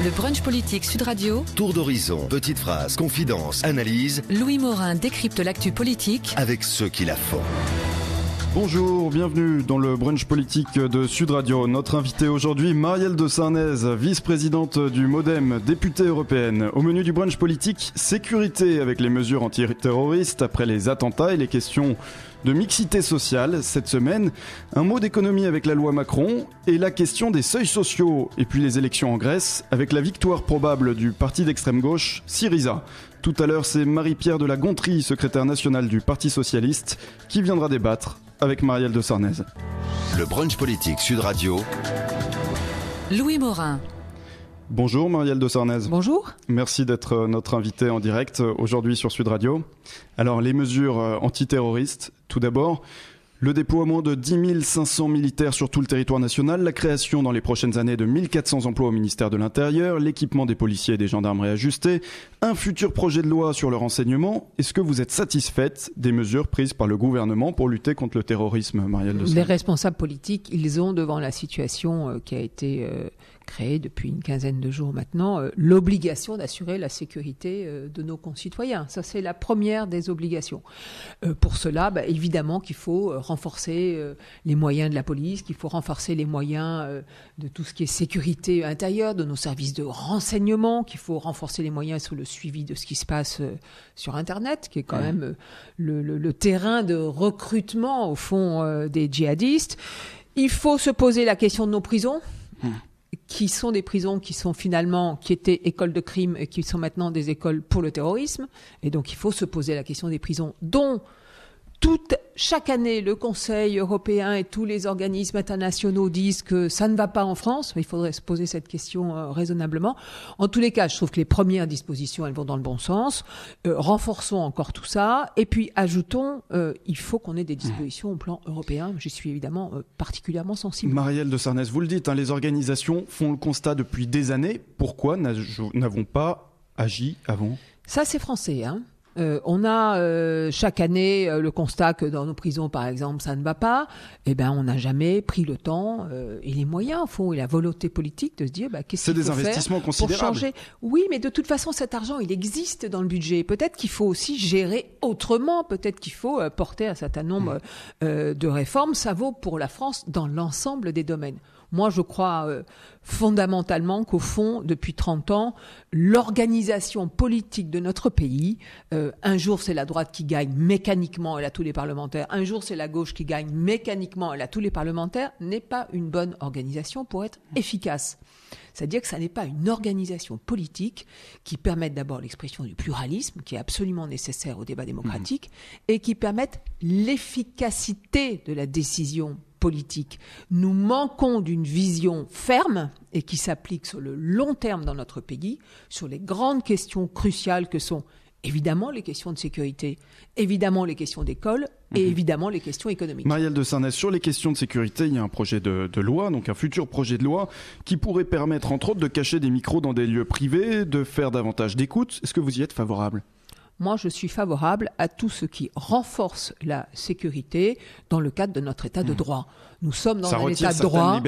Le brunch politique Sud Radio. Tour d'horizon, petites phrases, confidences, analyses. Louis Morin décrypte l'actu politique avec ceux qui la font. Bonjour, bienvenue dans le brunch politique de Sud Radio. Notre invitée aujourd'hui, Marielle de Sarnez, vice-présidente du MoDem, députée européenne. Au menu du brunch politique, sécurité avec les mesures antiterroristes après les attentats et les questions de mixité sociale. Cette semaine, un mot d'économie avec la loi Macron et la question des seuils sociaux. Et puis les élections en Grèce avec la victoire probable du parti d'extrême gauche, Syriza. Tout à l'heure, c'est Marie-Pierre de la Gontrie, secrétaire nationale du Parti socialiste, qui viendra débattre avec Marielle de Sarnez. Le brunch politique Sud Radio. Louis Morin. Bonjour Marielle de Sarnez. Bonjour. Merci d'être notre invitée en direct aujourd'hui sur Sud Radio. Alors les mesures antiterroristes, tout d'abord, le déploiement de 10 500 militaires sur tout le territoire national, la création dans les prochaines années de 1400 emplois au ministère de l'Intérieur, l'équipement des policiers et des gendarmes réajustés, un futur projet de loi sur le renseignement. Est-ce que vous êtes satisfaite des mesures prises par le gouvernement pour lutter contre le terrorisme, Marielle de Sarnez ? Les responsables politiques, ils ont devant la situation qui a été créée depuis une quinzaine de jours maintenant, l'obligation d'assurer la sécurité de nos concitoyens. Ça, c'est la première des obligations. Pour cela, évidemment qu'il faut renforcer les moyens de la police, qu'il faut renforcer les moyens de tout ce qui est sécurité intérieure, de nos services de renseignement, qu'il faut renforcer les moyens sur le suivi de ce qui se passe sur Internet, qui est quand même le terrain de recrutement, au fond, des djihadistes. Il faut se poser la question de nos prisons. Qui sont des prisons qui étaient écoles de crime et qui sont maintenant des écoles pour le terrorisme. Et donc il faut se poser la question des prisons dont chaque année, le Conseil européen et tous les organismes internationaux disent que ça ne va pas en France. Il faudrait se poser cette question raisonnablement. En tous les cas, je trouve que les premières dispositions, elles vont dans le bon sens. Renforçons encore tout ça. Et puis, ajoutons, il faut qu'on ait des dispositions au plan européen. J'y suis évidemment particulièrement sensible. Marielle de Sarnez, vous le dites, les organisations font le constat depuis des années. Pourquoi n'avons pas agi avant ? Ça, c'est français, on a chaque année le constat que dans nos prisons, par exemple, ça ne va pas. On n'a jamais pris le temps et les moyens, au fond, et la volonté politique de se dire qu'est-ce qu'il faut faire. C'est des investissements considérables. Pour changer. Oui, mais de toute façon, cet argent, il existe dans le budget. Peut-être qu'il faut aussi gérer autrement. Peut-être qu'il faut porter un certain nombre de réformes. Ça vaut pour la France dans l'ensemble des domaines. Moi, je crois fondamentalement qu'au fond, depuis 30 ans, l'organisation politique de notre pays, un jour c'est la droite qui gagne mécaniquement, elle a tous les parlementaires, un jour c'est la gauche qui gagne mécaniquement, elle a tous les parlementaires, n'est pas une bonne organisation pour être efficace. C'est-à-dire que ça n'est pas une organisation politique qui permette d'abord l'expression du pluralisme, qui est absolument nécessaire au débat démocratique, et qui permette l'efficacité de la décision politique. Nous manquons d'une vision ferme et qui s'applique sur le long terme dans notre pays, sur les grandes questions cruciales que sont évidemment les questions de sécurité, évidemment les questions d'école et évidemment les questions économiques. Marielle de Sarnez, sur les questions de sécurité, il y a un projet de loi, donc un futur projet de loi, qui pourrait permettre entre autres de cacher des micros dans des lieux privés, de faire davantage d'écoute. Est-ce que vous y êtes favorable ? Moi, je suis favorable à tout ce qui renforce la sécurité dans le cadre de notre état de droit. Nous sommes dans un état de droit.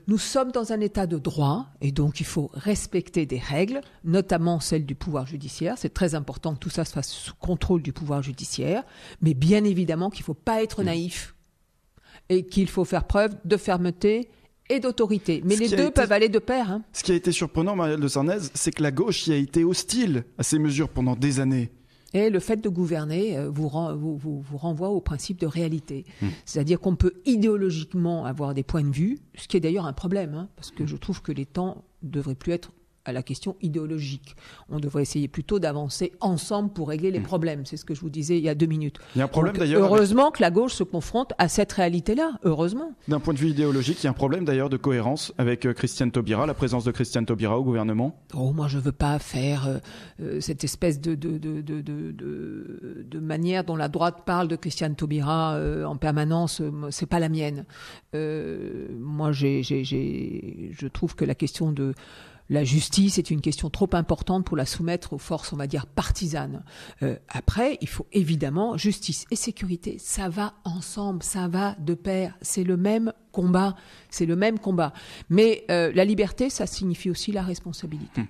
Nous sommes dans un état de droit et donc il faut respecter des règles, notamment celles du pouvoir judiciaire. C'est très important que tout ça se fasse sous contrôle du pouvoir judiciaire, mais bien évidemment qu'il ne faut pas être naïf et qu'il faut faire preuve de fermeté et d'autorité. Mais les deux peuvent aller de pair. Ce qui a été surprenant, Marielle de Sarnez, c'est que la gauche y a été hostile à ces mesures pendant des années. Et le fait de gouverner vous renvoie au principe de réalité. C'est-à-dire qu'on peut idéologiquement avoir des points de vue, ce qui est d'ailleurs un problème, parce que je trouve que les temps ne devraient plus être à la question idéologique. On devrait essayer plutôt d'avancer ensemble pour régler les problèmes. C'est ce que je vous disais il y a 2 minutes. Il y a un problème donc, d'ailleurs. Heureusement que la gauche se confronte à cette réalité-là. Heureusement. D'un point de vue idéologique, il y a un problème d'ailleurs de cohérence avec Christiane Taubira, la présence de Christiane Taubira au gouvernement. Moi, je veux pas faire cette espèce de manière dont la droite parle de Christiane Taubira en permanence. C'est pas la mienne. Moi, je trouve que la question de La justice est une question trop importante pour la soumettre aux forces, on va dire, partisanes. Après, il faut évidemment justice et sécurité. Ça va ensemble, ça va de pair. C'est le même combat. Mais la liberté, ça signifie aussi la responsabilité.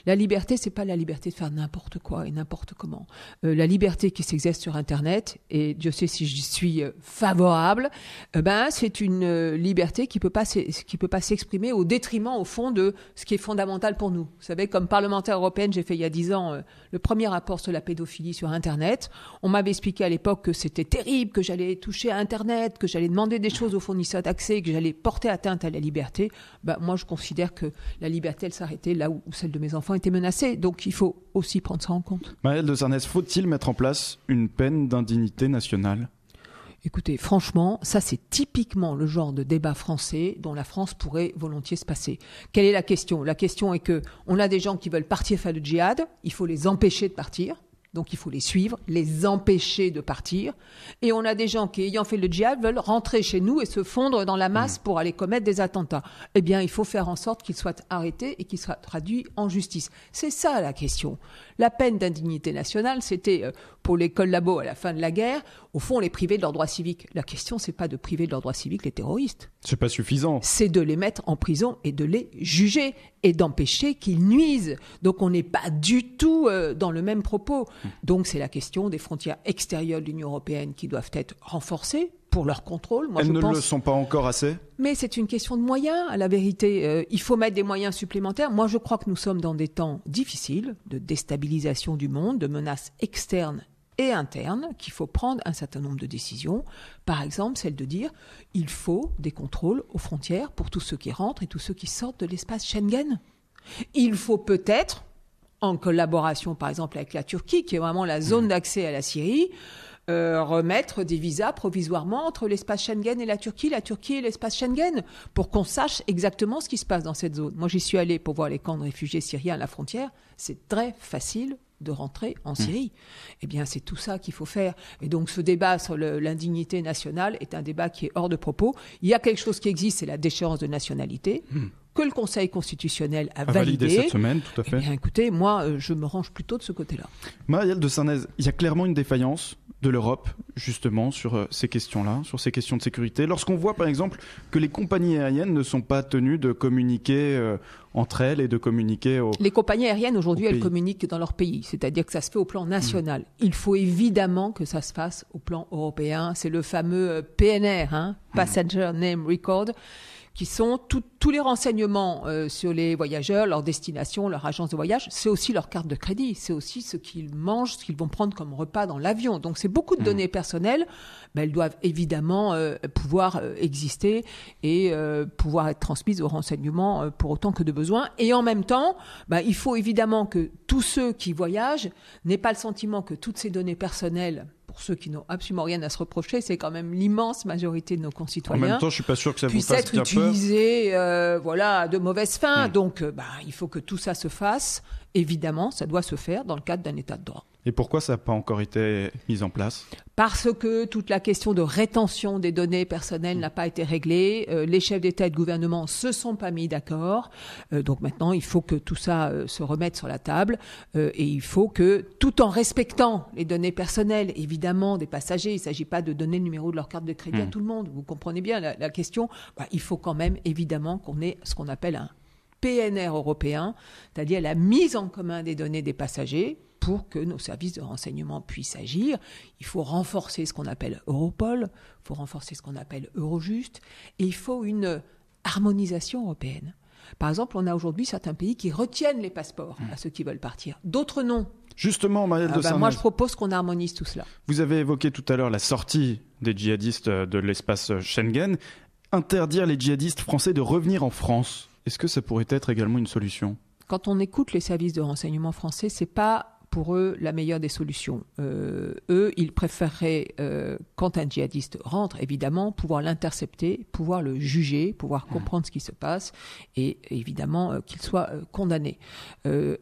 La liberté, c'est pas la liberté de faire n'importe quoi et n'importe comment. La liberté qui s'exerce sur Internet, et Dieu sait si j'y suis favorable, c'est une liberté qui peut pas s'exprimer au détriment, au fond, de ce qui est fondamental pour nous. Vous savez, comme parlementaire européenne, j'ai fait il y a 10 ans le premier rapport sur la pédophilie sur Internet. On m'avait expliqué à l'époque que c'était terrible, que j'allais toucher à Internet, que j'allais demander des choses aux fournisseurs d'accès, que j'allais porter atteinte à la liberté. Moi, je considère que la liberté, elle s'arrêtait là où celle de mes enfants était menacée. Donc, il faut aussi prendre ça en compte. Marielle de Sarnez, faut-il mettre en place une peine d'indignité nationale ? Écoutez, franchement, ça c'est typiquement le genre de débat français dont la France pourrait volontiers se passer. Quelle est la question ? La question est que on a des gens qui veulent partir faire le djihad, il faut les empêcher de partir. Donc il faut les suivre, les empêcher de partir. Et on a des gens qui, ayant fait le djihad, veulent rentrer chez nous et se fondre dans la masse pour aller commettre des attentats. Eh bien, il faut faire en sorte qu'ils soient arrêtés et qu'ils soient traduits en justice. C'est ça la question. La peine d'indignité nationale, c'était pour les collabos à la fin de la guerre, au fond, les priver de leurs droits civiques. La question, c'est pas de priver de leurs droits civiques les terroristes. C'est pas suffisant. C'est de les mettre en prison et de les juger et d'empêcher qu'ils nuisent. Donc on n'est pas du tout dans le même propos. Donc c'est la question des frontières extérieures de l'Union européenne qui doivent être renforcées pour leur contrôle. Elles ne le sont pas encore assez ? Mais c'est une question de moyens, à la vérité. Il faut mettre des moyens supplémentaires. Moi, je crois que nous sommes dans des temps difficiles de déstabilisation du monde, de menaces externes et internes, qu'il faut prendre un certain nombre de décisions. Par exemple, celle de dire il faut des contrôles aux frontières pour tous ceux qui rentrent et tous ceux qui sortent de l'espace Schengen. Il faut peut-être, en collaboration par exemple avec la Turquie, qui est vraiment la zone d'accès à la Syrie, remettre des visas provisoirement entre l'espace Schengen et la Turquie et l'espace Schengen, pour qu'on sache exactement ce qui se passe dans cette zone. Moi, j'y suis allée pour voir les camps de réfugiés syriens à la frontière. C'est très facile de rentrer en Syrie. Eh bien, c'est tout ça qu'il faut faire. Et donc, ce débat sur l'indignité nationale est un débat qui est hors de propos. Il y a quelque chose qui existe, c'est la déchéance de nationalité, que le Conseil constitutionnel a validé cette semaine, tout à fait. Eh bien, écoutez, moi, je me range plutôt de ce côté-là. Marielle de Sarnez, il y a clairement une défaillance de l'Europe, justement, sur ces questions-là, sur ces questions de sécurité. Lorsqu'on voit, par exemple, que les compagnies aériennes ne sont pas tenues de communiquer entre elles et de communiquer Les compagnies aériennes, aujourd'hui, elles communiquent dans leur pays. C'est-à-dire que ça se fait au plan national. Il faut évidemment que ça se fasse au plan européen. C'est le fameux PNR, Passenger Name Record, qui sont tous les renseignements sur les voyageurs, leur destination, leur agence de voyage. C'est aussi leur carte de crédit, c'est aussi ce qu'ils mangent, ce qu'ils vont prendre comme repas dans l'avion. Donc c'est beaucoup de données personnelles, mais elles doivent évidemment pouvoir exister et pouvoir être transmises aux renseignements pour autant que de besoin. Et en même temps, il faut évidemment que tous ceux qui voyagent n'aient pas le sentiment que toutes ces données personnelles, pour ceux qui n'ont absolument rien à se reprocher, c'est quand même l'immense majorité de nos concitoyens. En même temps, je suis pas sûr que ça vous puisse fasse être bien utilisé, à de mauvaises fins. Donc, il faut que tout ça se fasse. Évidemment, ça doit se faire dans le cadre d'un état de droit. Et pourquoi ça n'a pas encore été mis en place ? Parce que toute la question de rétention des données personnelles n'a pas été réglée. Les chefs d'État et de gouvernement se sont pas mis d'accord. Donc maintenant, il faut que tout ça se remette sur la table. Et il faut que, tout en respectant les données personnelles, évidemment, des passagers, il ne s'agit pas de donner le numéro de leur carte de crédit à tout le monde. Vous comprenez bien la question. Il faut quand même, évidemment, qu'on ait ce qu'on appelle un PNR européen, c'est-à-dire la mise en commun des données des passagers pour que nos services de renseignement puissent agir. Il faut renforcer ce qu'on appelle Europol, il faut renforcer ce qu'on appelle Eurojust, et il faut une harmonisation européenne. Par exemple, on a aujourd'hui certains pays qui retiennent les passeports à ceux qui veulent partir, d'autres non. Justement, Marielle de Sarnez, moi, je propose qu'on harmonise tout cela. Vous avez évoqué tout à l'heure la sortie des djihadistes de l'espace Schengen. Interdire les djihadistes français de revenir en France, est-ce que ça pourrait être également une solution ? Quand on écoute les services de renseignement français, c'est pas pour eux la meilleure des solutions. Eux, ils préféreraient, quand un djihadiste rentre, évidemment, pouvoir l'intercepter, pouvoir le juger, pouvoir comprendre ce qui se passe et évidemment qu'il soit condamné.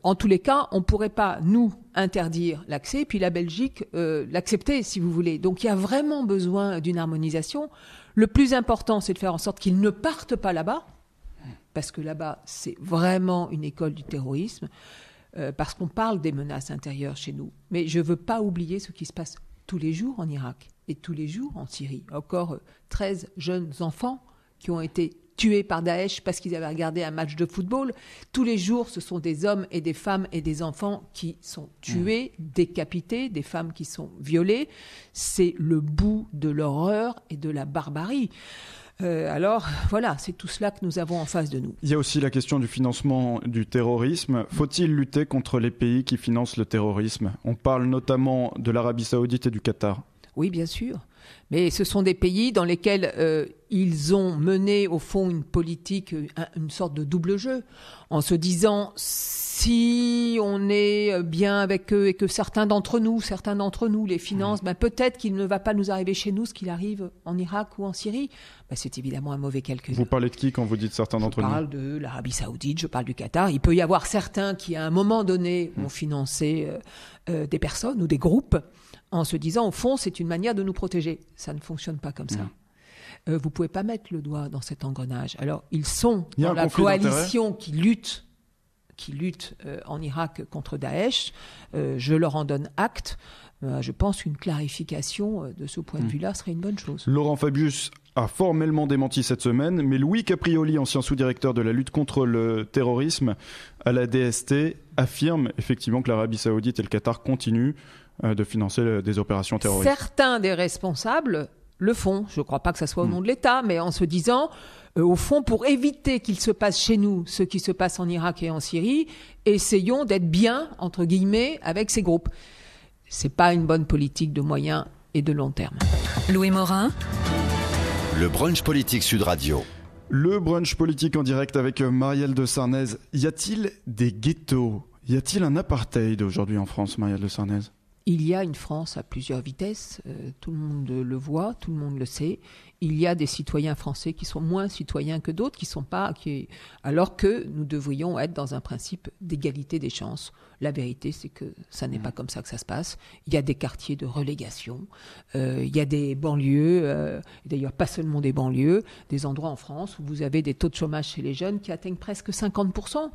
En tous les cas, on ne pourrait pas, nous, interdire l'accès, puis la Belgique l'accepter, si vous voulez. Donc il y a vraiment besoin d'une harmonisation. Le plus important, c'est de faire en sorte qu'ils ne partent pas là-bas, parce que là-bas, c'est vraiment une école du terrorisme, parce qu'on parle des menaces intérieures chez nous. Mais je ne veux pas oublier ce qui se passe tous les jours en Irak et tous les jours en Syrie. Encore 13 jeunes enfants qui ont été tués par Daesh parce qu'ils avaient regardé un match de football. Tous les jours, ce sont des hommes et des femmes et des enfants qui sont tués, décapités, des femmes qui sont violées. C'est le bout de l'horreur et de la barbarie. Alors, voilà, c'est tout cela que nous avons en face de nous. Il y a aussi la question du financement du terrorisme. Faut-il lutter contre les pays qui financent le terrorisme ? On parle notamment de l'Arabie Saoudite et du Qatar. Oui, bien sûr. Mais ce sont des pays dans lesquels ils ont mené, au fond, une politique, une sorte de double jeu, en se disant, si on est bien avec eux et que certains d'entre nous les financent, peut-être qu'il ne va pas nous arriver chez nous ce qu'il arrive en Irak ou en Syrie. C'est évidemment un mauvais calcul. Vous parlez de qui quand vous dites certains d'entre nous ? Je parle de l'Arabie Saoudite, je parle du Qatar. Il peut y avoir certains qui, à un moment donné, ont financé des personnes ou des groupes, en se disant, au fond, c'est une manière de nous protéger. Ça ne fonctionne pas comme ça. Vous ne pouvez pas mettre le doigt dans cet engrenage. Alors, ils sont dans la coalition qui lutte en Irak contre Daesh. Je leur en donne acte. Je pense qu'une clarification de ce point de vue-là serait une bonne chose. Laurent Fabius a formellement démenti cette semaine, mais Louis Caprioli, ancien sous-directeur de la lutte contre le terrorisme à la DST, affirme effectivement que l'Arabie Saoudite et le Qatar continuent de financer des opérations terroristes. Certains des responsables le font. Je ne crois pas que ça soit au nom de l'État, mais en se disant, au fond, pour éviter qu'il se passe chez nous ce qui se passe en Irak et en Syrie, essayons d'être bien, entre guillemets, avec ces groupes. Ce n'est pas une bonne politique de moyen et de long terme. Louis Morin. Le brunch politique Sud Radio. Le brunch politique en direct avec Marielle de Sarnez. Y a-t-il des ghettos ? Y a-t-il un apartheid aujourd'hui en France, Marielle de Sarnez ? Il y a une France à plusieurs vitesses, tout le monde le voit, tout le monde le sait. Il y a des citoyens français qui sont moins citoyens que d'autres, alors que nous devrions être dans un principe d'égalité des chances. La vérité, c'est que ça n'est pas comme ça que ça se passe. Il y a des quartiers de relégation, il y a des banlieues, d'ailleurs pas seulement des banlieues, des endroits en France où vous avez des taux de chômage chez les jeunes qui atteignent presque 50%.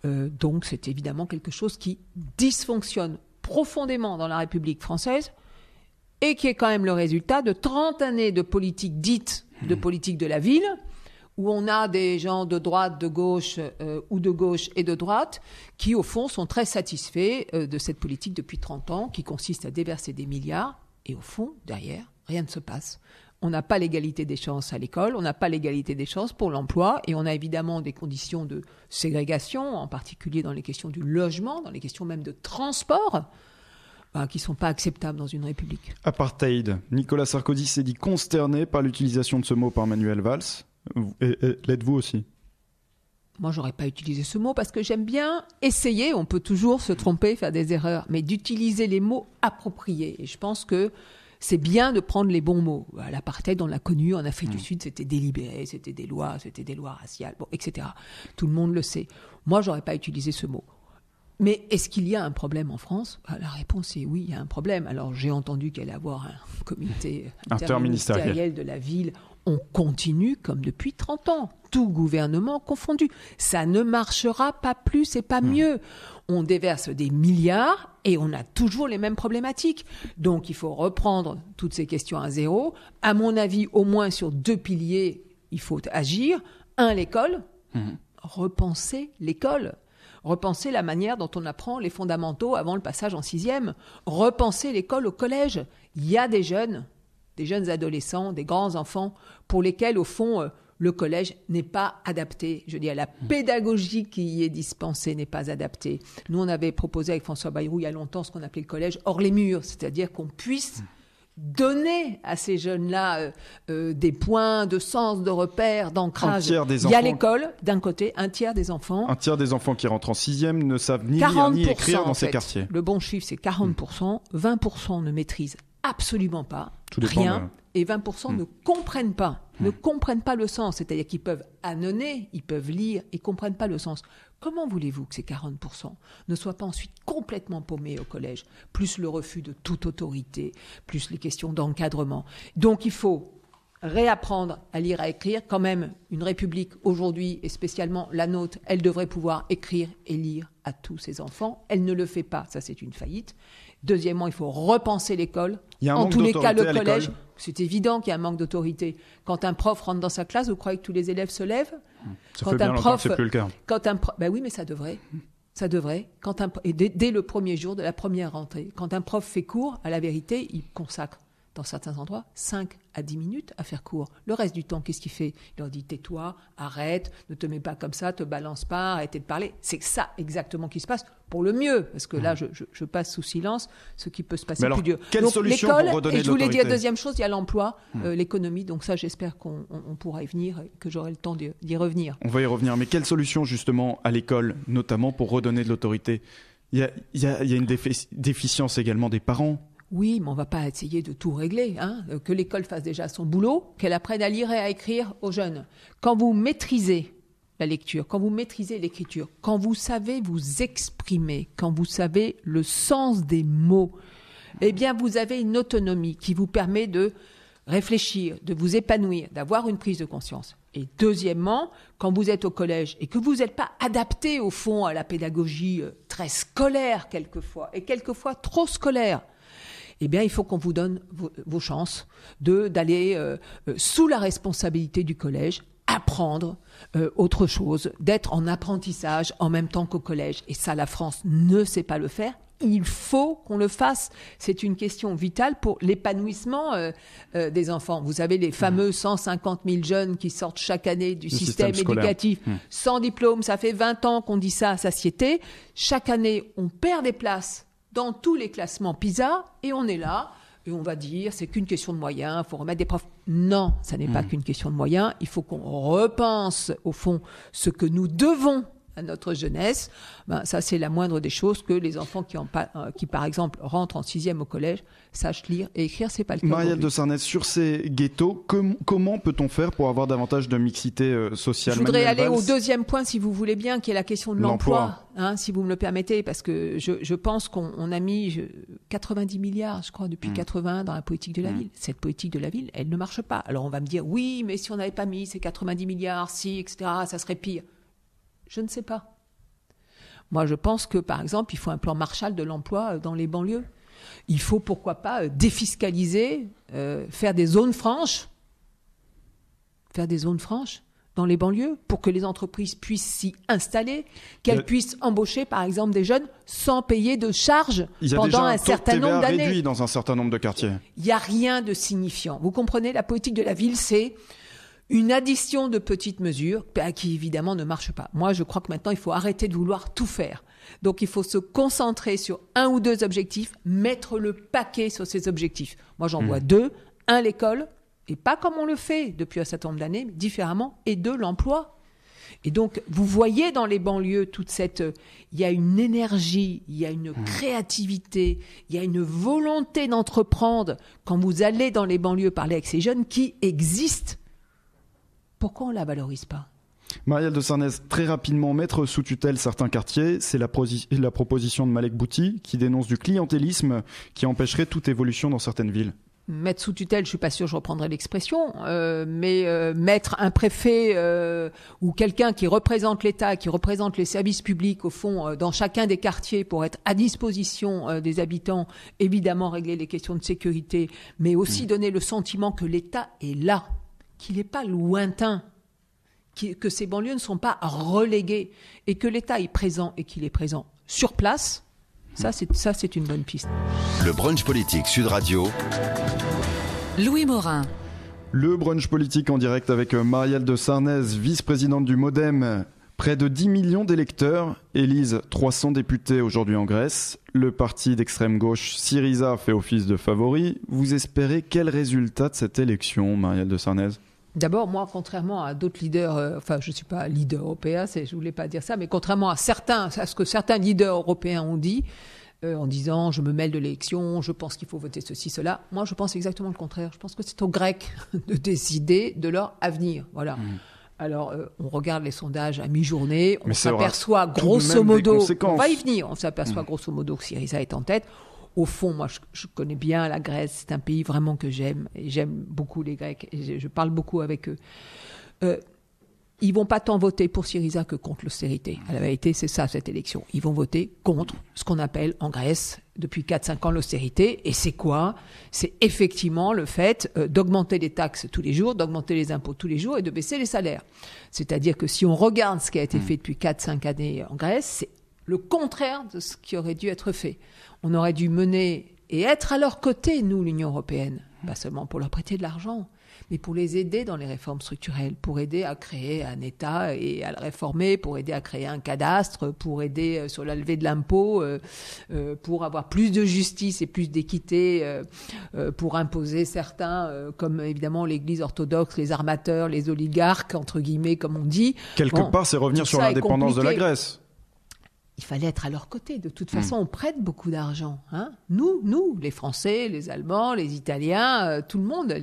Donc c'est évidemment quelque chose qui dysfonctionne profondément dans la République française et qui est quand même le résultat de 30 années de politique dite de politique de la ville, où on a des gens de droite, de gauche ou de gauche et de droite qui, au fond, sont très satisfaits de cette politique depuis 30 ans, qui consiste à déverser des milliards et, au fond, derrière, rien ne se passe. On n'a pas l'égalité des chances à l'école, on n'a pas l'égalité des chances pour l'emploi et on a évidemment des conditions de ségrégation, en particulier dans les questions du logement, dans les questions même de transport, qui ne sont pas acceptables dans une république. Apartheid. Nicolas Sarkozy s'est dit consterné par l'utilisation de ce mot par Manuel Valls. Et l'êtes-vous aussi ? Moi, j'aurais pas utilisé ce mot parce que j'aime bien essayer, on peut toujours se tromper, faire des erreurs, mais d'utiliser les mots appropriés. Et je pense que c'est bien de prendre les bons mots. L'apartheid, on l'a connu en Afrique du Sud, c'était délibéré, c'était des lois raciales, etc. Tout le monde le sait. Moi, j'aurais pas utilisé ce mot. Mais est-ce qu'il y a un problème en France ? La réponse est oui, il y a un problème. Alors, j'ai entendu qu'il allait y avoir un comité interministériel de la ville. On continue comme depuis 30 ans, tout gouvernement confondu. Ça ne marchera pas plus et pas mieux. On déverse des milliards et on a toujours les mêmes problématiques. Donc, il faut reprendre toutes ces questions à zéro. À mon avis, au moins sur 2 piliers, il faut agir. Un, l'école. Repenser l'école. Repenser la manière dont on apprend les fondamentaux avant le passage en 6e. Repenser l'école au collège. Il y a des jeunes adolescents, des grands enfants, pour lesquels, au fond, le collège n'est pas adapté. Je veux dire, la pédagogie qui y est dispensée n'est pas adaptée. Nous, on avait proposé avec François Bayrou il y a longtemps ce qu'on appelait le collège hors les murs, c'est-à-dire qu'on puisse donner à ces jeunes-là des points de sens, de repères, d'ancrage. Il y a l'école, d'un côté, un tiers des enfants. Un tiers des enfants qui rentrent en 6e ne savent ni lire ni écrire dans ces quartiers. Le bon chiffre, c'est 40%. 20% ne maîtrisent absolument pas, rien, et 20% ne comprennent pas, ne comprennent pas le sens, c'est-à-dire qu'ils peuvent ânonner, ils peuvent lire, ils ne comprennent pas le sens. Comment voulez-vous que ces 40% ne soient pas ensuite complètement paumés au collège, plus le refus de toute autorité, plus les questions d'encadrement. Donc il faut réapprendre à lire, à écrire. Quand même, une république aujourd'hui, et spécialement la nôtre, elle devrait pouvoir écrire et lire à tous ses enfants. Elle ne le fait pas, ça c'est une faillite. Deuxièmement, il faut repenser l'école. Il y a un en manque tous les cas, le d'autorité à collège, l'école. c'est évident qu'il y a un manque d'autorité. Quand un prof rentre dans sa classe, vous croyez que tous les élèves se lèvent ? Ça fait bien longtemps que c'est plus le cas. Ben oui, mais ça devrait. Ça devrait. Et dès le premier jour de la première rentrée, quand un prof fait cours, à la vérité, il consacre, dans certains endroits, 5 à 10 minutes à faire cours. Le reste du temps, qu'est-ce qu'il fait ? Il leur dit « tais-toi, arrête, ne te mets pas comme ça, te balance pas, arrêtez de parler ». C'est ça exactement qui se passe, pour le mieux, parce que là, je passe sous silence ce qui peut se passer plus dur. Quelle donc, solution l'école, pour redonner et de je voulais l'autorité ? dire, deuxième chose, il y a l'emploi, l'économie, donc ça, j'espère qu'on pourra y venir, et que j'aurai le temps d'y revenir. On va y revenir, mais quelle solution justement à l'école, notamment pour redonner de l'autorité ? Il y a une déficience également des parents. Oui, mais on ne va pas essayer de tout régler. Que l'école fasse déjà son boulot, qu'elle apprenne à lire et à écrire aux jeunes. Quand vous maîtrisez la lecture, quand vous maîtrisez l'écriture, quand vous savez vous exprimer, quand vous savez le sens des mots, eh bien, vous avez une autonomie qui vous permet de réfléchir, de vous épanouir, d'avoir une prise de conscience. Et deuxièmement, quand vous êtes au collège et que vous n'êtes pas adapté au fond à la pédagogie très scolaire quelquefois, et quelquefois trop scolaire, eh bien, il faut qu'on vous donne vos chances d'aller sous la responsabilité du collège, apprendre autre chose, d'être en apprentissage en même temps qu'au collège. Et ça, la France ne sait pas le faire. Il faut qu'on le fasse. C'est une question vitale pour l'épanouissement des enfants. Vous avez les fameux 150 000 jeunes qui sortent chaque année du système éducatif sans diplôme. Ça fait 20 ans qu'on dit ça à satiété. Chaque année, on perd des places dans tous les classements PISA, et on est là, et on va dire, c'est qu'une question de moyens, il faut remettre des profs. Non, ça n'est pas qu'une question de moyens, il faut qu'on repense, au fond, ce que nous devons à notre jeunesse. Ça, c'est la moindre des choses, que les enfants qui par exemple, rentrent en 6e au collège, sachent lire et écrire, c'est pas le cas. Marielle de Sarnez, sur ces ghettos, comment peut-on faire pour avoir davantage de mixité sociale ? Je voudrais aller au deuxième point, si vous voulez bien, qui est la question de l'emploi. Si vous me le permettez, parce que je pense qu'on a mis 90 milliards, je crois, depuis 80 dans la politique de la ville. Cette politique de la ville, elle ne marche pas. Alors on va me dire, oui, mais si on n'avait pas mis ces 90 milliards, etc., ça serait pire. Je ne sais pas. Moi, je pense que, par exemple, il faut un plan Marshall de l'emploi dans les banlieues. Il faut, pourquoi pas, défiscaliser, faire des zones franches dans les banlieues pour que les entreprises puissent s'y installer, qu'elles puissent embaucher, par exemple, des jeunes sans payer de charges pendant un certain nombre d'années. Il y a déjà un taux de TVA réduit dans un certain nombre de quartiers. Il n'y a rien de signifiant. Vous comprenez, la politique de la ville, c'est une addition de petites mesures qui, évidemment, ne marche pas. Moi, je crois que maintenant, il faut arrêter de vouloir tout faire. Donc, il faut se concentrer sur 1 ou 2 objectifs, mettre le paquet sur ces objectifs. Moi, j'en vois 2. 1, l'école, et pas comme on le fait depuis un certain nombre d'années, mais différemment, et 2, l'emploi. Et donc, vous voyez dans les banlieues toute cette... Il y a une énergie, il y a une créativité, il y a une volonté d'entreprendre quand vous allez dans les banlieues parler avec ces jeunes qui existent. Pourquoi on ne la valorise pas ? Marielle de Sarnez, très rapidement, mettre sous tutelle certains quartiers, c'est la proposition de Malek Bouti qui dénonce du clientélisme qui empêcherait toute évolution dans certaines villes. Mettre sous tutelle, je ne suis pas sûre que je reprendrai l'expression, mais mettre un préfet ou quelqu'un qui représente l'État, qui représente les services publics, au fond, dans chacun des quartiers pour être à disposition des habitants, évidemment régler les questions de sécurité, mais aussi donner le sentiment que l'État est là, qu'il n'est pas lointain, que ces banlieues ne sont pas reléguées et que l'État est présent et qu'il est présent sur place. Ça, c'est une bonne piste. Le brunch politique Sud Radio. Louis Morin. Le brunch politique en direct avec Marielle de Sarnez, vice-présidente du MoDem. Près de 10 millions d'électeurs élisent 300 députés aujourd'hui en Grèce. Le parti d'extrême gauche Syriza fait office de favori. Vous espérez quel résultat de cette élection, Marielle de Sarnez ? D'abord, moi, contrairement à d'autres leaders, je ne suis pas leader européen, je ne voulais pas dire ça, mais contrairement à ce que certains leaders européens ont dit, en disant « je me mêle de l'élection, je pense qu'il faut voter ceci, cela », moi, je pense exactement le contraire. Je pense que c'est aux Grecs de décider de leur avenir. Voilà. Alors, on regarde les sondages à mi-journée, on s'aperçoit grosso modo, on va y venir, on s'aperçoit grosso modo que Syriza est en tête. Au fond, moi, je connais bien la Grèce. C'est un pays vraiment que j'aime. Et j'aime beaucoup les Grecs. Et je parle beaucoup avec eux. Ils vont pas tant voter pour Syriza que contre l'austérité. À la vérité, c'est ça, cette élection. Ils vont voter contre ce qu'on appelle en Grèce, depuis 4-5 ans, l'austérité. Et c'est quoi ? C'est effectivement le fait d'augmenter les taxes tous les jours, d'augmenter les impôts tous les jours et de baisser les salaires. C'est-à-dire que si on regarde ce qui a été fait depuis 4-5 années en Grèce, c'est le contraire de ce qui aurait dû être fait. On aurait dû mener et être à leur côté, nous, l'Union européenne, pas seulement pour leur prêter de l'argent, mais pour les aider dans les réformes structurelles, pour aider à créer un État et à le réformer, pour aider à créer un cadastre, pour aider sur la levée de l'impôt, pour avoir plus de justice et plus d'équité, pour imposer certains, comme évidemment l'Église orthodoxe, les armateurs, les oligarques, entre guillemets, comme on dit. Quelque part, c'est revenir sur l'indépendance de la Grèce. Il fallait être à leur côté. De toute façon, on prête beaucoup d'argent. Hein. Nous, les Français, les Allemands, les Italiens, tout le monde,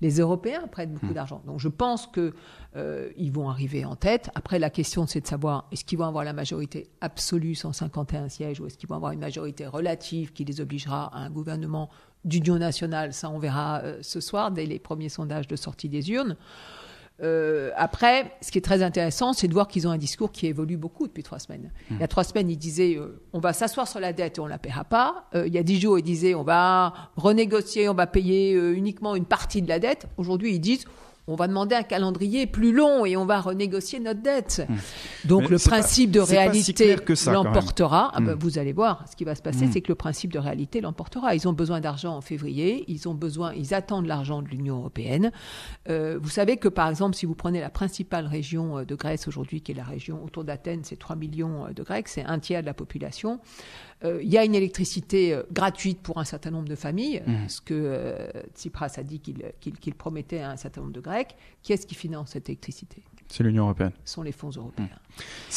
les Européens prêtent beaucoup d'argent. Donc je pense qu'ils vont arriver en tête. Après, la question, c'est de savoir, est-ce qu'ils vont avoir la majorité absolue, 151 sièges, ou est-ce qu'ils vont avoir une majorité relative qui les obligera à un gouvernement d'union nationale. Ça, on verra ce soir, dès les premiers sondages de sortie des urnes. Après, ce qui est très intéressant, c'est de voir qu'ils ont un discours qui évolue beaucoup depuis 3 semaines. Il y a 3 semaines, ils disaient on va s'asseoir sur la dette et on ne la paiera pas. Il y a 10 jours, ils disaient on va renégocier, on va payer uniquement une partie de la dette. Aujourd'hui, ils disent on va demander un calendrier plus long et on va renégocier notre dette. Donc mais le principe de réalité l'emportera. Vous allez voir, ce qui va se passer, c'est que le principe de réalité l'emportera. Ils ont besoin d'argent en février, ils attendent l'argent de l'Union européenne. Vous savez que par exemple, si vous prenez la principale région de Grèce aujourd'hui, qui est la région autour d'Athènes, c'est 3 millions de Grecs, c'est 1/3 de la population. Il y a une électricité gratuite pour un certain nombre de familles, ce que Tsipras a dit qu'il promettait à un certain nombre de Grecs. Qui est-ce qui finance cette électricité ? C'est l'Union européenne. Ce sont les fonds européens.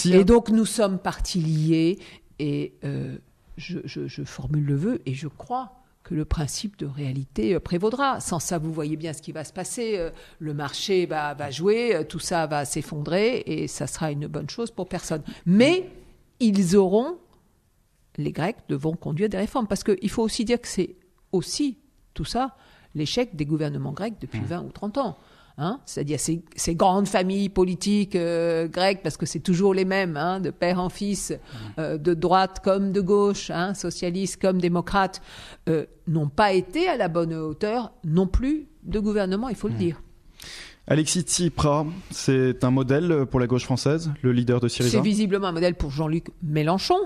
Et donc nous sommes partis liés et je formule le vœu et je crois que le principe de réalité prévaudra. Sans ça, vous voyez bien ce qui va se passer. Le marché va jouer, tout ça va s'effondrer et ça sera une bonne chose pour personne. Mais les Grecs devront conduire des réformes. Parce qu'il faut aussi dire que c'est aussi, tout ça, l'échec des gouvernements grecs depuis 20 ou 30 ans. Hein, c'est-à-dire ces grandes familles politiques grecques, parce que c'est toujours les mêmes, de père en fils, de droite comme de gauche, socialistes comme démocrates, n'ont pas été à la bonne hauteur non plus de gouvernement, il faut le dire. Alexis Tsipras, c'est un modèle pour la gauche française, le leader de Syriza ? C'est visiblement un modèle pour Jean-Luc Mélenchon.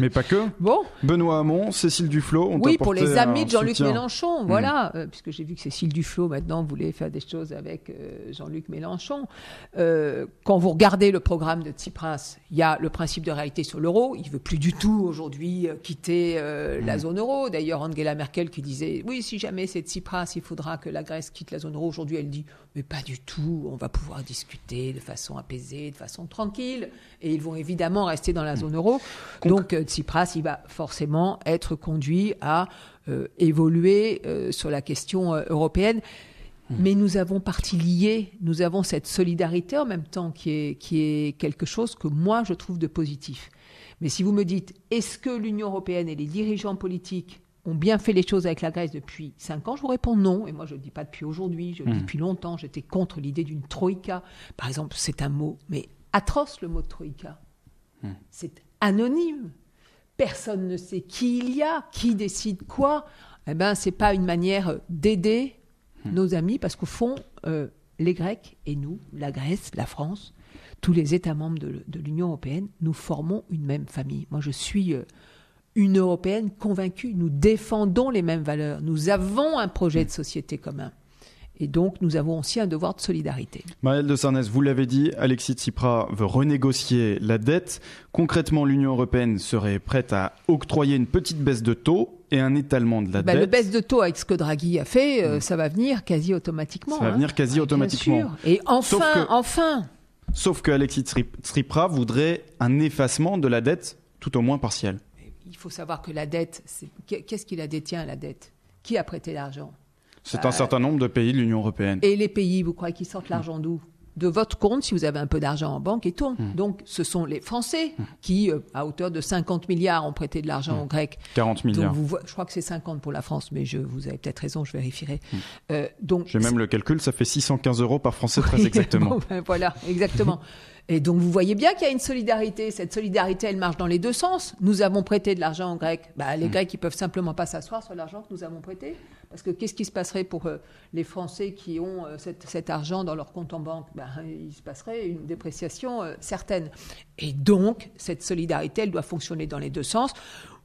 Mais pas que. Bon. Benoît Hamon, Cécile Duflot ont apporté pour les amis de Jean-Luc Mélenchon, voilà. Puisque j'ai vu que Cécile Duflot, maintenant, voulait faire des choses avec Jean-Luc Mélenchon. Quand vous regardez le programme de Tsipras, il y a le principe de réalité sur l'euro. Il ne veut plus du tout, aujourd'hui, quitter la zone euro. D'ailleurs, Angela Merkel qui disait, oui, si jamais c'est Tsipras, il faudra que la Grèce quitte la zone euro. Aujourd'hui, elle dit, mais pas du tout, on va pouvoir discuter de façon apaisée, de façon tranquille, et ils vont évidemment rester dans la zone euro. Donc Tsipras, il va forcément être conduit à évoluer sur la question européenne. Mais nous avons partie liée, nous avons cette solidarité en même temps qui est quelque chose que moi je trouve de positif. Mais si vous me dites, est-ce que l'Union européenne et les dirigeants politiques ont bien fait les choses avec la Grèce depuis 5 ans, je vous réponds non. Et moi, je ne le dis pas depuis aujourd'hui, je le dis depuis longtemps. J'étais contre l'idée d'une troïka. Par exemple, c'est un mot, mais atroce le mot de troïka. C'est anonyme. Personne ne sait qui il y a, qui décide quoi. Eh bien, ce n'est pas une manière d'aider nos amis, parce qu'au fond, les Grecs et nous, la Grèce, la France, tous les États membres de l'Union européenne, nous formons une même famille. Moi, je suis une Européenne convaincue. Nous défendons les mêmes valeurs. Nous avons un projet de société commun. Et donc, nous avons aussi un devoir de solidarité. Marielle de Sarnez, vous l'avez dit, Alexis Tsipras veut renégocier la dette. Concrètement, l'Union européenne serait prête à octroyer une petite baisse de taux et un étalement de la dette. Le baisse de taux avec ce que Draghi a fait, ça va venir quasi automatiquement. Ça va venir quasi automatiquement. Bien sûr. Et enfin. Sauf que Alexis Tsipras voudrait un effacement de la dette, tout au moins partiel. Il faut savoir que la dette, qu'est-ce qui la détient, la dette ? Qui a prêté l'argent ? C'est un certain nombre de pays de l'Union européenne. Et les pays, vous croyez qu'ils sortent l'argent d'où ? de votre compte, si vous avez un peu d'argent en banque, et tourne. Donc, ce sont les Français qui, à hauteur de 50 milliards, ont prêté de l'argent aux Grecs. 40 milliards. Donc, je crois que c'est 50 pour la France, mais vous avez peut-être raison, je vérifierai. J'ai même le calcul, ça fait 615 € par Français, très exactement. Bon, voilà, exactement. Et donc, vous voyez bien qu'il y a une solidarité. Cette solidarité, elle marche dans les deux sens. Nous avons prêté de l'argent aux Grecs. Les Grecs, ils peuvent simplement pas s'asseoir sur l'argent que nous avons prêté. Parce que qu'est-ce qui se passerait pour les Français qui ont cet argent dans leur compte en banque ? Il se passerait une dépréciation certaine. Et donc, cette solidarité, elle doit fonctionner dans les deux sens.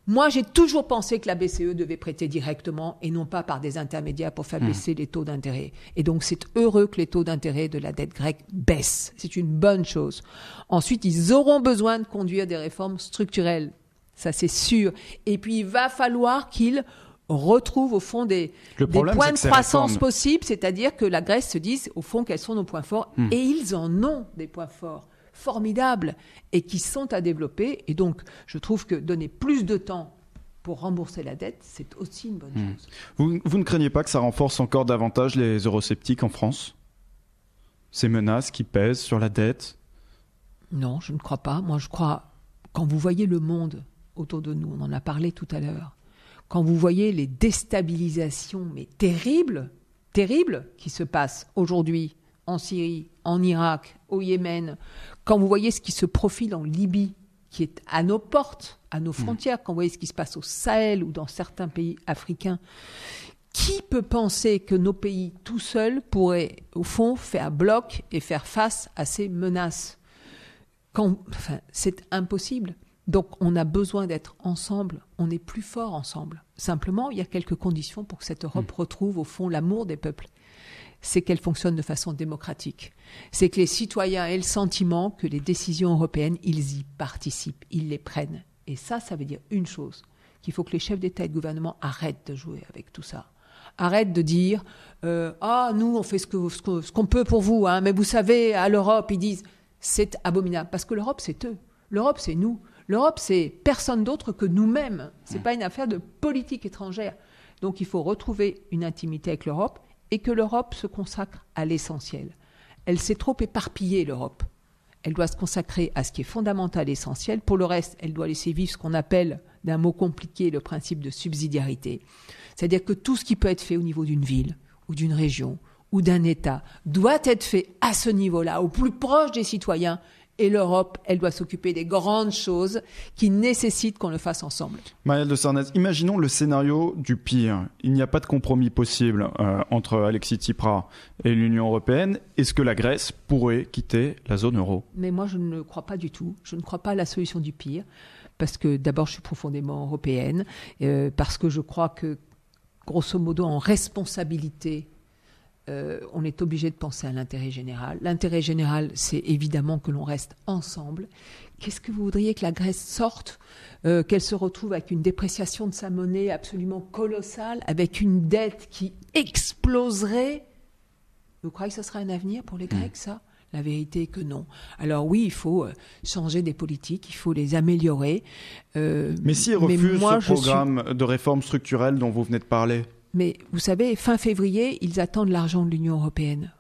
Moi, j'ai toujours pensé que la BCE devait prêter directement et non pas par des intermédiaires pour faire baisser les taux d'intérêt. Et donc, c'est heureux que les taux d'intérêt de la dette grecque baissent. C'est une bonne chose. Ensuite, ils auront besoin de conduire des réformes structurelles. Ça, c'est sûr. Et puis, il va falloir qu'ils retrouvent, au fond, des points de croissance possibles. C'est-à-dire que la Grèce se dise, au fond, quels sont nos points forts. Et ils en ont des points forts formidables et qui sont à développer. Et donc, je trouve que donner plus de temps pour rembourser la dette, c'est aussi une bonne chose. Vous ne craignez pas que ça renforce encore davantage les eurosceptiques en France ? Ces menaces qui pèsent sur la dette ? Non, je ne crois pas. Moi, je crois, quand vous voyez le monde autour de nous, on en a parlé tout à l'heure, quand vous voyez les déstabilisations, mais terribles, qui se passent aujourd'hui en Syrie, en Irak, au Yémen, quand vous voyez ce qui se profile en Libye, qui est à nos portes, à nos frontières, quand vous voyez ce qui se passe au Sahel ou dans certains pays africains, qui peut penser que nos pays tout seuls pourraient, au fond, faire bloc et faire face à ces menaces ? C'est impossible. Donc, on a besoin d'être ensemble. On est plus fort ensemble. Simplement, il y a quelques conditions pour que cette Europe retrouve, au fond, l'amour des peuples. C'est qu'elle fonctionne de façon démocratique. C'est que les citoyens aient le sentiment que les décisions européennes, ils y participent, ils les prennent. Et ça veut dire une chose, qu'il faut que les chefs d'État et de gouvernement arrêtent de jouer avec tout ça. Arrêtent de dire « nous, on fait ce qu'on peut pour vous, mais vous savez, à l'Europe, ils disent « c'est abominable ». Parce que l'Europe, c'est eux. L'Europe, c'est nous. L'Europe, c'est personne d'autre que nous-mêmes. Ce n'est pas une affaire de politique étrangère. Donc, il faut retrouver une intimité avec l'Europe et que l'Europe se consacre à l'essentiel. Elle s'est trop éparpillée, l'Europe. Elle doit se consacrer à ce qui est fondamental et essentiel. Pour le reste, elle doit laisser vivre ce qu'on appelle, d'un mot compliqué, le principe de subsidiarité. C'est-à-dire que tout ce qui peut être fait au niveau d'une ville ou d'une région ou d'un État doit être fait à ce niveau-là, au plus proche des citoyens. Et l'Europe, elle doit s'occuper des grandes choses qui nécessitent qu'on le fasse ensemble. Marielle de Sarnez, imaginons le scénario du pire. Il n'y a pas de compromis possible entre Alexis Tsipras et l'Union européenne. Est-ce que la Grèce pourrait quitter la zone euro ? Mais moi, je ne crois pas du tout. Je ne crois pas à la solution du pire. Parce que d'abord, je suis profondément européenne. Parce que je crois que, grosso modo, en responsabilité, on est obligé de penser à l'intérêt général. L'intérêt général, c'est évidemment que l'on reste ensemble. Qu'est-ce que vous voudriez que la Grèce sorte, qu'elle se retrouve avec une dépréciation de sa monnaie absolument colossale, avec une dette qui exploserait ? Vous croyez que ce sera un avenir pour les Grecs, ça ? La vérité est que non. Alors oui, il faut changer des politiques, il faut les améliorer. Mais s'ils refusent ce programme de réforme structurelle dont vous venez de parler ? Mais vous savez, fin février, ils attendent l'argent de l'Union européenne.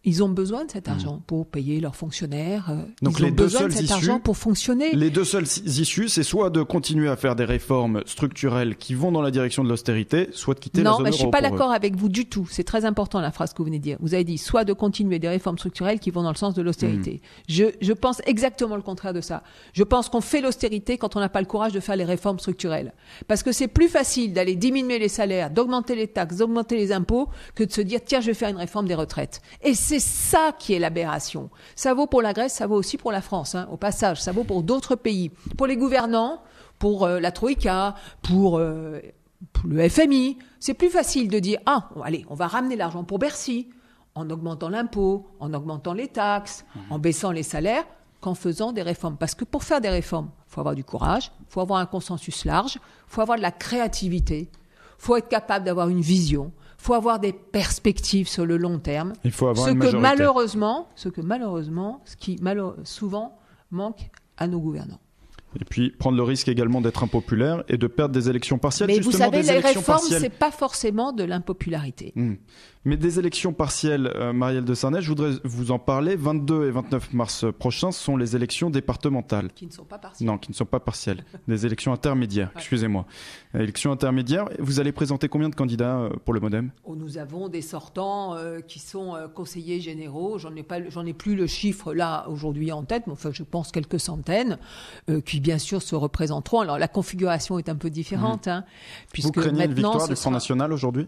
Ils ont besoin de cet argent pour payer leurs fonctionnaires. Donc ils ont besoin de cet argent pour fonctionner. Les deux seules issues, c'est soit de continuer à faire des réformes structurelles qui vont dans la direction de l'austérité, soit de quitter la zone euro. Non, mais je ne suis pas d'accord avec vous du tout. C'est très important la phrase que vous venez de dire. Vous avez dit soit de continuer des réformes structurelles qui vont dans le sens de l'austérité. Je pense exactement le contraire de ça. Je pense qu'on fait l'austérité quand on n'a pas le courage de faire les réformes structurelles. Parce que c'est plus facile d'aller diminuer les salaires, d'augmenter les taxes, d'augmenter les impôts, que de se dire tiens, je vais faire une réforme des retraites. Et c'est ça qui est l'aberration. Ça vaut pour la Grèce, ça vaut aussi pour la France, au passage. Ça vaut pour d'autres pays. Pour les gouvernants, pour la Troïka, pour le FMI. C'est plus facile de dire allez, on va ramener l'argent pour Bercy, en augmentant l'impôt, en augmentant les taxes, en baissant les salaires, qu'en faisant des réformes. Parce que pour faire des réformes, il faut avoir du courage, il faut avoir un consensus large, il faut avoir de la créativité, il faut être capable d'avoir une vision. Il faut avoir des perspectives sur le long terme. Il faut avoir une majorité. Ce qui souvent manque à nos gouvernants. Et puis prendre le risque également d'être impopulaire et de perdre des élections partielles. Mais justement, vous savez, des les élections réformes, partielles. c'est pas forcément de l'impopularité. Mais des élections partielles, Marielle de Sarnez, je voudrais vous en parler. 22 et 29 mars prochains sont les élections départementales. Qui ne sont pas partielles. Non, qui ne sont pas partielles. Des élections intermédiaires, excusez-moi. Élections intermédiaires, vous allez présenter combien de candidats pour le MoDem ? Nous avons des sortants qui sont conseillers généraux. J'en ai plus le chiffre là aujourd'hui en tête, mais enfin je pense quelques centaines, qui bien sûr se représenteront. Alors la configuration est un peu différente. Puisque vous craignez une maintenant, victoire du Front National aujourd'hui ?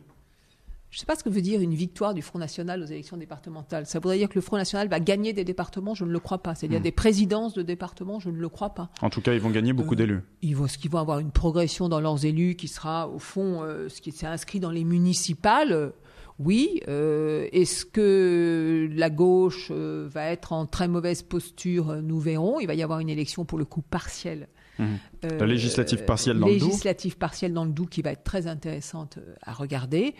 Je ne sais pas ce que veut dire une victoire du Front National aux élections départementales. Ça voudrait dire que le Front National va gagner des départements? Je ne le crois pas. C'est-à-dire des présidences de départements? Je ne le crois pas. En tout cas, ils vont gagner beaucoup d'élus. Ils vont avoir une progression dans leurs élus qui sera, au fond, ce qui s'est inscrit dans les municipales. Oui. Est-ce que la gauche va être en très mauvaise posture? Nous verrons. Il va y avoir une élection, pour le coup, partielle. La législative partielle dans le Doubs. Législative partielle dans le Doubs qui va être très intéressante à regarder.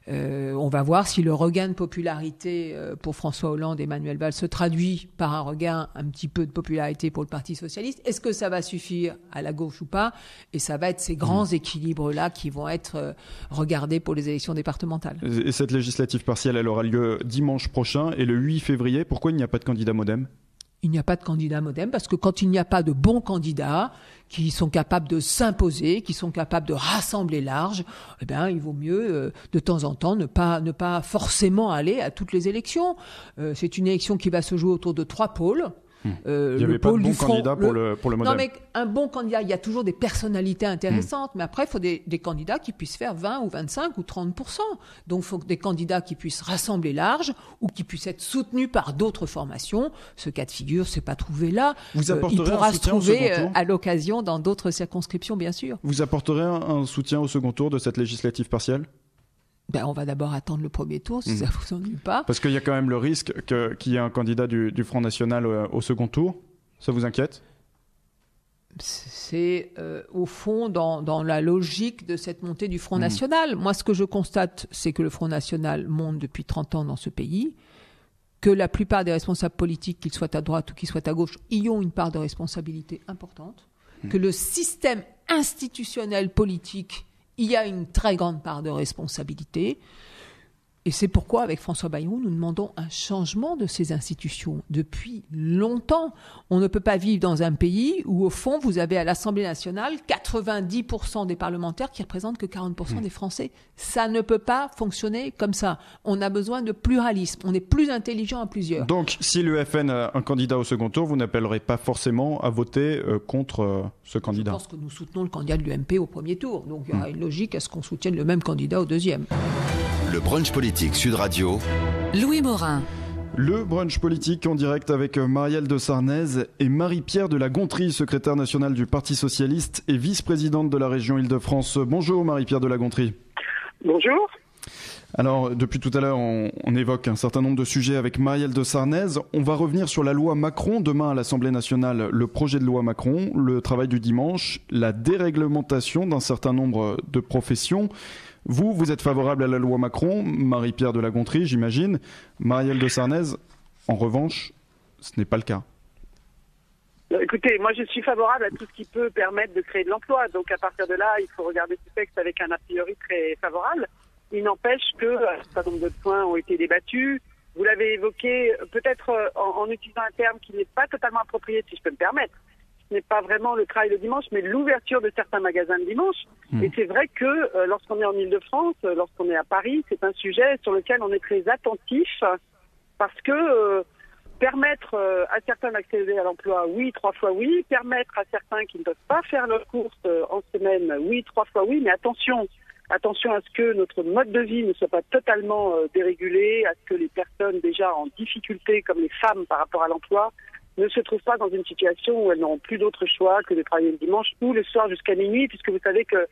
On va voir si le regain de popularité pour François Hollande et Manuel Valls se traduit par un regain un petit peu de popularité pour le Parti socialiste. Est-ce que ça va suffire à la gauche ou pas? Et ça va être ces grands équilibres-là qui vont être regardés pour les élections départementales. Et cette législative partielle, elle aura lieu dimanche prochain et le 8 février. Pourquoi il n'y a pas de candidat MoDem? Il n'y a pas de candidat MoDem parce que quand il n'y a pas de bons candidats qui sont capables de s'imposer, qui sont capables de rassembler large, eh bien, il vaut mieux de temps en temps ne pas forcément aller à toutes les élections. C'est une élection qui va se jouer autour de 3 pôles. Il n'y avait pas de bon candidat pour le MoDem. Non, mais un bon candidat, il y a toujours des personnalités intéressantes, mais après, il faut des candidats qui puissent faire 20 ou 25 ou 30%. Donc, il faut des candidats qui puissent rassembler large ou qui puissent être soutenus par d'autres formations. Ce cas de figure, c'est pas trouvé là. Vous apporterez il pourra un se soutien au trouver second tour à l'occasion dans d'autres circonscriptions, bien sûr. Vous apporterez un soutien au second tour de cette législative partielle? On va d'abord attendre le premier tour, si ça vous ennuie pas. Parce qu'il y a quand même le risque qu'il y ait un candidat du Front National au second tour. Ça vous inquiète? C'est au fond dans la logique de cette montée du Front National. Moi, ce que je constate, c'est que le Front National monte depuis 30 ans dans ce pays, que la plupart des responsables politiques, qu'ils soient à droite ou qu'ils soient à gauche, y ont une part de responsabilité importante, que le système institutionnel politique, il y a une très grande part de responsabilité. Et c'est pourquoi, avec François Bayrou, nous demandons un changement de ces institutions. Depuis longtemps, on ne peut pas vivre dans un pays où, au fond, vous avez à l'Assemblée nationale 90% des parlementaires qui représentent que 40% des Français. Ça ne peut pas fonctionner comme ça. On a besoin de pluralisme. On est plus intelligent à plusieurs. Donc, si l'UFN a un candidat au second tour, vous n'appellerez pas forcément à voter contre ce candidat? Je pense que nous soutenons le candidat de l'UMP au premier tour. Donc, il y aura une logique à ce qu'on soutienne le même candidat au deuxième. Le brunch politique Sud Radio. Louis Morin. Le brunch politique en direct avec Marielle de Sarnez et Marie-Pierre de la Gontrie, secrétaire nationale du Parti socialiste et vice-présidente de la région Île-de-France. Bonjour Marie-Pierre de la Gontrie. Bonjour. Alors, depuis tout à l'heure, on évoque un certain nombre de sujets avec Marielle de Sarnez. On va revenir sur la loi Macron. Demain, à l'Assemblée nationale, le projet de loi Macron, le travail du dimanche, la déréglementation d'un certain nombre de professions. Vous êtes favorable à la loi Macron, Marie-Pierre de la Gontrie, j'imagine. Marielle de Sarnez, en revanche, ce n'est pas le cas. Écoutez, moi je suis favorable à tout ce qui peut permettre de créer de l'emploi. Donc à partir de là, il faut regarder ce texte avec un a priori très favorable. Il n'empêche que un certain nombre de points ont été débattus. Vous l'avez évoqué, peut-être en utilisant un terme qui n'est pas totalement approprié, si je peux me permettre. Ce n'est pas vraiment le travail le dimanche, mais l'ouverture de certains magasins le dimanche. Et c'est vrai que lorsqu'on est en Île-de-France, lorsqu'on est à Paris, c'est un sujet sur lequel on est très attentif parce que permettre à certains d'accéder à l'emploi, oui, 3 fois oui. Permettre à certains qui ne peuvent pas faire leurs courses en semaine, oui, 3 fois oui. Mais attention à ce que notre mode de vie ne soit pas totalement dérégulé, à ce que les personnes déjà en difficulté, comme les femmes par rapport à l'emploi, ne se trouvent pas dans une situation où elles n'auront plus d'autre choix que de travailler le dimanche ou le soir jusqu'à minuit, puisque vous savez que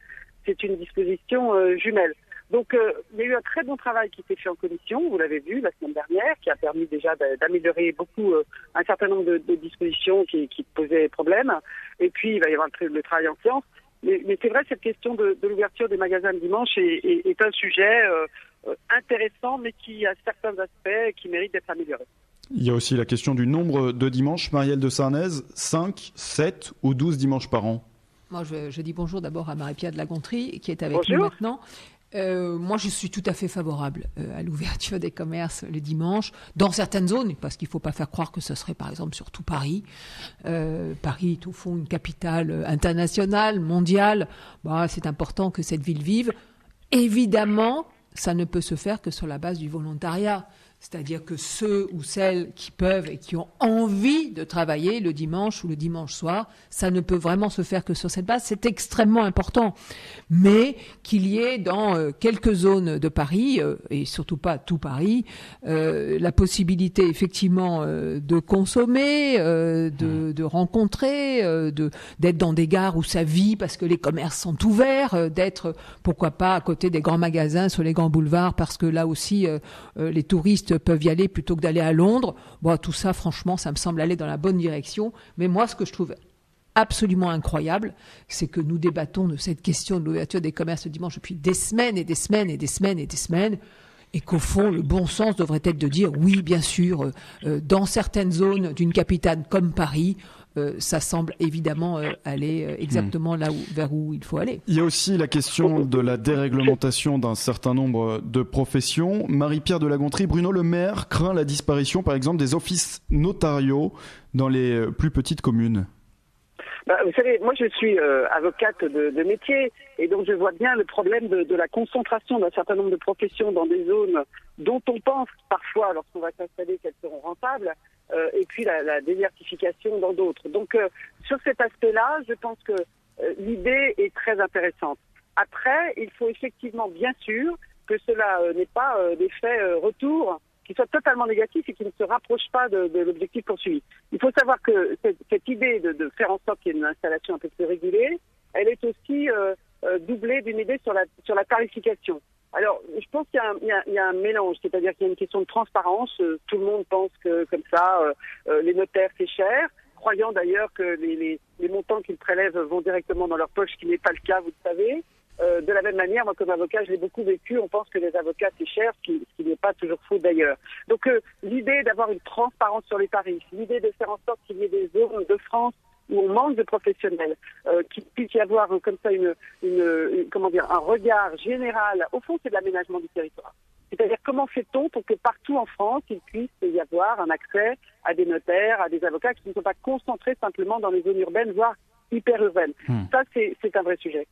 c'est une disposition jumelle. Donc, il y a eu un très bon travail qui s'est fait en commission, vous l'avez vu la semaine dernière, qui a permis déjà d'améliorer beaucoup un certain nombre de dispositions qui posaient problème. Et puis, il va y avoir le travail en séance. Mais c'est vrai, cette question de l'ouverture des magasins le dimanche est un sujet intéressant, mais qui a certains aspects qui méritent d'être améliorés. Il y a aussi la question du nombre de dimanches. Marielle de Sarnez, 5, 7 ou 12 dimanches par an? Moi, je dis bonjour d'abord à Marie-Pierre de la Gontrie, qui est avec Bonjour. nous maintenant. Moi, je suis tout à fait favorable à l'ouverture des commerces le dimanche, dans certaines zones, parce qu'il ne faut pas faire croire que ce serait, par exemple, sur tout Paris. Paris est au fond une capitale internationale, mondiale. C'est important que cette ville vive. Évidemment, ça ne peut se faire que sur la base du volontariat. C'est-à-dire que ceux ou celles qui peuvent et qui ont envie de travailler le dimanche ou le dimanche soir, ça ne peut vraiment se faire que sur cette base. C'est extrêmement important. Mais qu'il y ait dans quelques zones de Paris, et surtout pas tout Paris, la possibilité effectivement de consommer, de rencontrer, d'être dans des gares où ça vit parce que les commerces sont ouverts, d'être, pourquoi pas, à côté des grands magasins sur les grands boulevards parce que là aussi, les touristes peuvent y aller plutôt que d'aller à Londres. Tout ça, franchement, ça me semble aller dans la bonne direction. Mais moi, ce que je trouve absolument incroyable, c'est que nous débattons de cette question de l'ouverture des commerces le dimanche depuis des semaines et des semaines et des semaines et des semaines, et qu'au fond, le bon sens devrait être de dire oui, bien sûr, dans certaines zones d'une capitale comme Paris, ça semble évidemment aller exactement vers où il faut aller. Il y a aussi la question de la déréglementation d'un certain nombre de professions. Marie-Pierre de la Gontrie, Bruno Le Maire craint la disparition, par exemple, des offices notariaux dans les plus petites communes. Vous savez, moi je suis avocate de métier et donc je vois bien le problème de la concentration d'un certain nombre de professions dans des zones dont on pense parfois, lorsqu'on va s'installer, qu'elles seront rentables, et puis la désertification dans d'autres. Donc sur cet aspect-là, je pense que l'idée est très intéressante. Après, il faut effectivement bien sûr que cela n'ait pas d'effet retour qui soit totalement négatif et qui ne se rapproche pas de l'objectif poursuivi. Il faut savoir que cette idée de faire en sorte qu'il y ait une installation un peu plus régulée, elle est aussi doublée d'une idée sur la tarification. Alors, je pense qu'il y a un mélange, c'est-à-dire qu'il y a une question de transparence. Tout le monde pense que, comme ça, les notaires, c'est cher, croyant d'ailleurs que les montants qu'ils prélèvent vont directement dans leur poche, ce qui n'est pas le cas, vous le savez. De la même manière, moi comme avocat, je l'ai beaucoup vécu, on pense que les avocats c'est cher, ce qui n'est pas toujours faux d'ailleurs. Donc l'idée d'avoir une transparence sur les tarifs, l'idée de faire en sorte qu'il y ait des zones de France où on manque de professionnels, qu'il puisse y avoir comme ça un regard général, au fond c'est de l'aménagement du territoire. C'est-à-dire comment fait-on pour que partout en France, il puisse y avoir un accès à des notaires, à des avocats qui ne sont pas concentrés simplement dans les zones urbaines, voire hyper urbaines. Ça c'est un vrai sujet.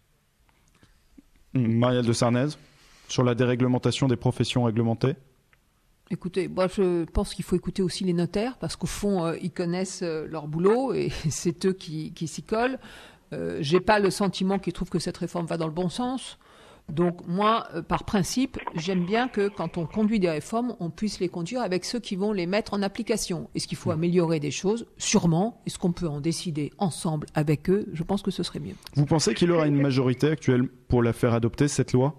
Marielle de Sarnez, sur la déréglementation des professions réglementées? Écoutez, moi je pense qu'il faut écouter aussi les notaires parce qu'au fond, ils connaissent leur boulot et c'est eux qui s'y collent. J'ai pas le sentiment qu'ils trouvent que cette réforme va dans le bon sens. Donc moi, par principe, j'aime bien que quand on conduit des réformes, on puisse les conduire avec ceux qui vont les mettre en application. Est-ce qu'il faut améliorer des choses? Sûrement. Est-ce qu'on peut en décider ensemble avec eux? Je pense que ce serait mieux. Vous pensez qu'il y aura une majorité actuelle pour la faire adopter, cette loi?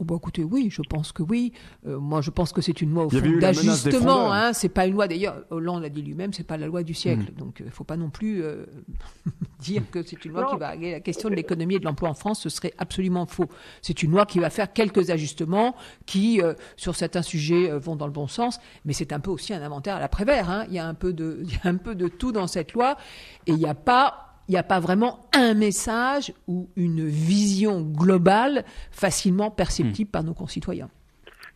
Écoutez, oui, je pense que oui. Moi, je pense que c'est une loi au fond d'ajustement. C'est pas une loi, d'ailleurs, Hollande l'a dit lui-même, c'est pas la loi du siècle. Donc, il ne faut pas non plus dire que c'est une loi qui va régler la question de l'économie et de l'emploi en France. Ce serait absolument faux. C'est une loi qui va faire quelques ajustements qui, sur certains sujets, vont dans le bon sens. Mais c'est un peu aussi un inventaire à la Prévert. Il y a un peu de tout dans cette loi. Et il n'y a pas vraiment un message ou une vision globale facilement perceptible par nos concitoyens.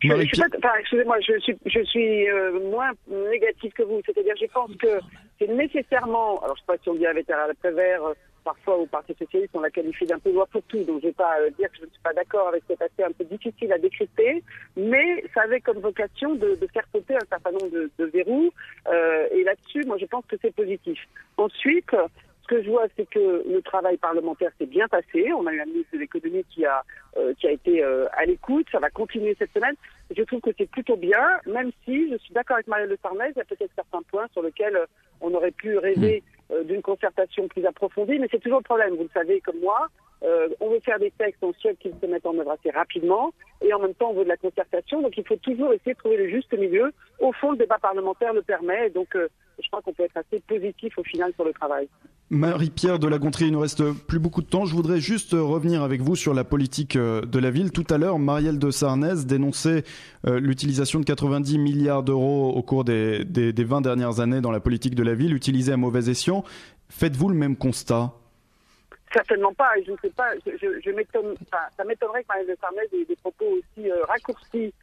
Excusez-moi, je suis moins négative que vous. C'est-à-dire, je pense que c'est nécessairement, alors je ne sais pas si on dit avec la Prévert, parfois au Parti Socialiste, on la qualifie d'un peu loi pour tout, donc je ne vais pas dire que je ne suis pas d'accord avec cet aspect un peu difficile à décrypter, mais ça avait comme vocation de faire sauter un certain nombre de verrous, et là-dessus, moi je pense que c'est positif. Ensuite, ce que je vois, c'est que le travail parlementaire s'est bien passé. On a eu un ministre de l'économie qui a été à l'écoute. Ça va continuer cette semaine. Je trouve que c'est plutôt bien, même si je suis d'accord avec Marielle de Sarnez, il y a peut-être certains points sur lesquels on aurait pu rêver d'une concertation plus approfondie, mais c'est toujours le problème. Vous le savez comme moi, on veut faire des textes, on souhaite qu'ils se mettent en œuvre assez rapidement, et en même temps on veut de la concertation, donc il faut toujours essayer de trouver le juste milieu. Au fond, le débat parlementaire le permet, donc je crois qu'on peut être assez positif au final sur le travail. Marie-Pierre de la Gontrie, il ne nous reste plus beaucoup de temps. Je voudrais juste revenir avec vous sur la politique de la ville. Tout à l'heure, Marielle de Sarnez dénonçait l'utilisation de 90 milliards d'euros au cours des 20 dernières années dans la politique de la ville, utilisée à mauvais escient. Faites-vous le même constat ? Certainement pas, et je ne sais pas, ça m'étonnerait que Marielle de Sarnez ait des propos aussi raccourcis.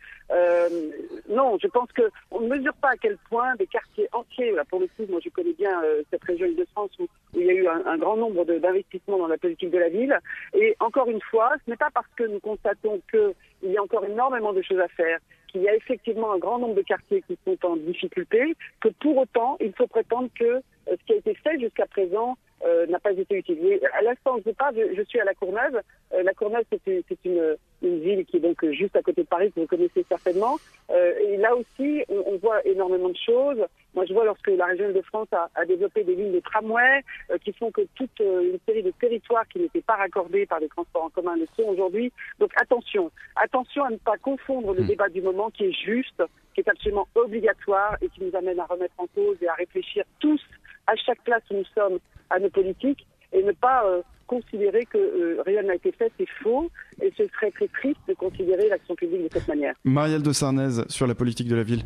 Non, je pense qu'on ne mesure pas à quel point des quartiers entiers, là pour le coup, moi je connais bien cette région Île-de-France où il y a eu un grand nombre d'investissements dans la politique de la ville, et encore une fois, ce n'est pas parce que nous constatons qu'il y a encore énormément de choses à faire, qu'il y a effectivement un grand nombre de quartiers qui sont en difficulté, que pour autant, il faut prétendre que ce qui a été fait jusqu'à présent n'a pas été utilisé. À l'instant, je suis à La Courneuve. La Courneuve, c'est une ville qui est donc juste à côté de Paris, que vous connaissez certainement. Et là aussi, on voit énormément de choses. Moi, je vois lorsque la région de France a développé des lignes de tramway qui font que toute une série de territoires qui n'étaient pas raccordés par les transports en commun le sont aujourd'hui. Donc attention à ne pas confondre le débat du moment qui est juste, qui est absolument obligatoire et qui nous amène à remettre en cause et à réfléchir tous à chaque place où nous sommes à nos politiques et ne pas considérer que rien n'a été fait, c'est faux, et ce serait très triste de considérer l'action publique de cette manière. Marielle de Sarnez, sur la politique de la ville.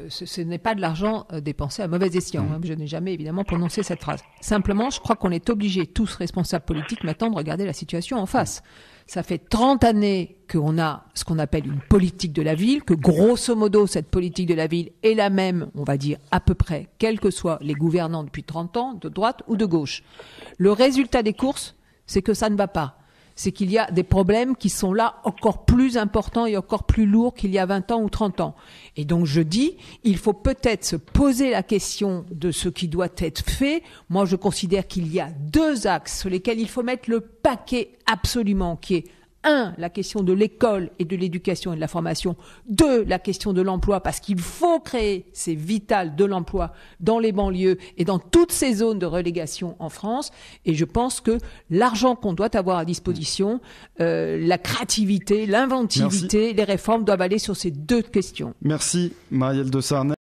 Ce n'est pas de l'argent dépensé à mauvais escient. Je n'ai jamais évidemment prononcé cette phrase. Simplement, je crois qu'on est obligés, tous responsables politiques, maintenant de regarder la situation en face. Ça fait 30 années qu'on a ce qu'on appelle une politique de la ville, que grosso modo, cette politique de la ville est la même, on va dire à peu près, quels que soient les gouvernants depuis 30 ans, de droite ou de gauche. Le résultat des courses, c'est que ça ne va pas. C'est qu'il y a des problèmes qui sont là encore plus importants et encore plus lourds qu'il y a 20 ans ou 30 ans. Et donc je dis, il faut peut-être se poser la question de ce qui doit être fait. Moi, je considère qu'il y a 2 axes sur lesquels il faut mettre le paquet absolument, qui est 1, la question de l'école et de l'éducation et de la formation. 2, la question de l'emploi, parce qu'il faut créer, c'est vital, de l'emploi dans les banlieues et dans toutes ces zones de relégation en France. Et je pense que l'argent qu'on doit avoir à disposition, la créativité, l'inventivité, les réformes doivent aller sur ces 2 questions. Merci Marielle de Sarnez.